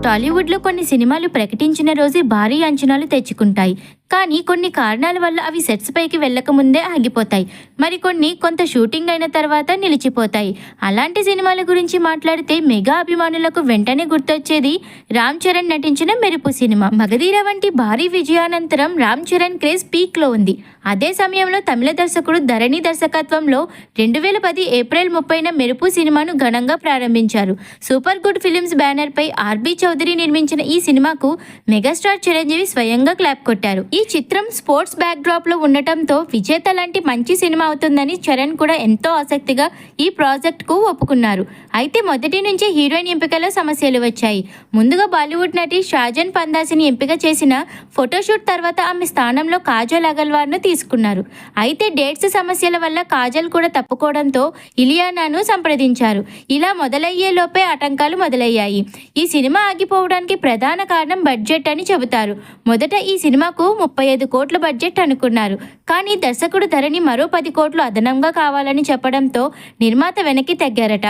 టాలీవుడ్లో కొన్ని సినిమాలు ప్రకటించిన రోజే భారీ అంచనాలు తెచ్చుకుంటాయి. కానీ కొన్ని కారణాల వల్ల అవి సెట్స్ పైకి వెళ్ళకముందే ఆగిపోతాయి. మరికొన్ని కొంత షూటింగ్ అయిన తర్వాత నిలిచిపోతాయి. అలాంటి సినిమాల గురించి మాట్లాడితే మెగా అభిమానులకు వెంటనే గుర్తొచ్చేది రామ్ చరణ్ నటించిన మెరుపు సినిమా. మగధీర వంటి భారీ విజయానంతరం రామ్ చరణ్ క్రేజ్ పీక్లో ఉంది. అదే సమయంలో తమిళ దర్శకుడు ధరణి దర్శకత్వంలో 2010 ఏప్రిల్ 30న మెరుపు సినిమాను ఘనంగా ప్రారంభించారు. సూపర్ గుడ్ ఫిలిమ్స్ బ్యానర్ పై ఆర్బి చౌదరి నిర్మించిన ఈ సినిమాకు మెగాస్టార్ చిరంజీవి స్వయంగా క్లాప్ కొట్టారు. ఈ చిత్రం స్పోర్ట్స్ బ్యాక్ డ్రాప్ లో ఉండటంతో విజేత లాంటి మంచి సినిమా అవుతుందని చరణ్ కూడా ఎంతో ఆసక్తిగా ఈ ప్రాజెక్ట్ కు ఒప్పుకున్నారు. అయితే మొదటి నుంచే హీరోయిన్ ఎంపికలో సమస్యలు వచ్చాయి. ముందుగా బాలీవుడ్ నటి షాజన్ పందాసిని ఎంపిక చేసిన ఫోటోషూట్ తర్వాత ఆమె స్థానంలో కాజల్ అగర్వాల్ ను తీసుకున్నారు. అయితే డేట్స్ సమస్యల వల్ల కాజల్ కూడా తప్పుకోవడంతో ఇలియానాను సంప్రదించారు. ఇలా మొదలయ్యే లోపే ఆటంకాలు మొదలయ్యాయి. ఈ సినిమా ఆగిపోవడానికి ప్రధాన కారణం బడ్జెట్ అని చెబుతారు. మొదట ఈ సినిమాకు 35 కోట్ల బడ్జెట్ అనుకున్నారు. కానీ దర్శకుడు ధరణి మరో 10 కోట్లు అదనంగా కావాలని చెప్పడంతో నిర్మాత వెనక్కి తగ్గారట.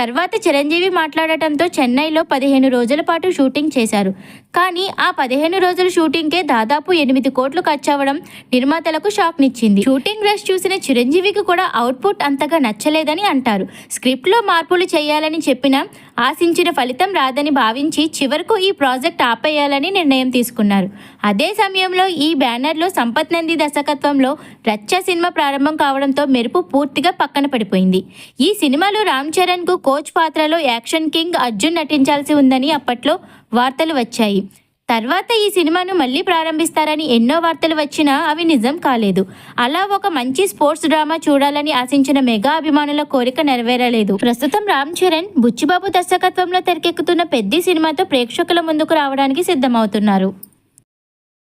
తర్వాత చిరంజీవి మాట్లాడటంతో చెన్నైలో 15 రోజుల పాటు షూటింగ్ చేశారు. కానీ ఆ 15 రోజుల షూటింగ్కే దాదాపు 8 కోట్లు ఖర్చవడం నిర్మాతలకు షాక్నిచ్చింది. షూటింగ్ రష్ చూసిన చిరంజీవికి కూడా అవుట్పుట్ అంతగా నచ్చలేదని అంటారు. స్క్రిప్ట్లో మార్పులు చేయాలని చెప్పినా ఆశించిన ఫలితం రాదని భావించి చివరకు ఈ ప్రాజెక్ట్ ఆపేయాలని నిర్ణయం తీసుకున్నారు. అదే సమయంలో ఈ బ్యానర్లో సంపత్ నంది దర్శకత్వంలో రచ్చ సినిమా ప్రారంభం కావడంతో మెరుపు పూర్తిగా పక్కన పడిపోయింది. ఈ సినిమాలో రామ్ చరణ్ కు కోచ్ పాత్రలో యాక్షన్ కింగ్ అర్జున్ నటించాల్సి ఉందని అప్పట్లో వార్తలు వచ్చాయి. తర్వాత ఈ సినిమాను మళ్ళీ ప్రారంభిస్తారని ఎన్నో వార్తలు వచ్చినా అవి నిజం కాలేదు. అలా ఒక మంచి స్పోర్ట్స్ డ్రామా చూడాలని ఆశించిన మెగా అభిమానుల కోరిక నెరవేరలేదు. ప్రస్తుతం రామ్ చరణ్ బుచ్చిబాబు దర్శకత్వంలో తెరకెక్కుతున్న పెద్ది సినిమాతో ప్రేక్షకుల ముందుకు రావడానికి సిద్ధమవుతున్నారు.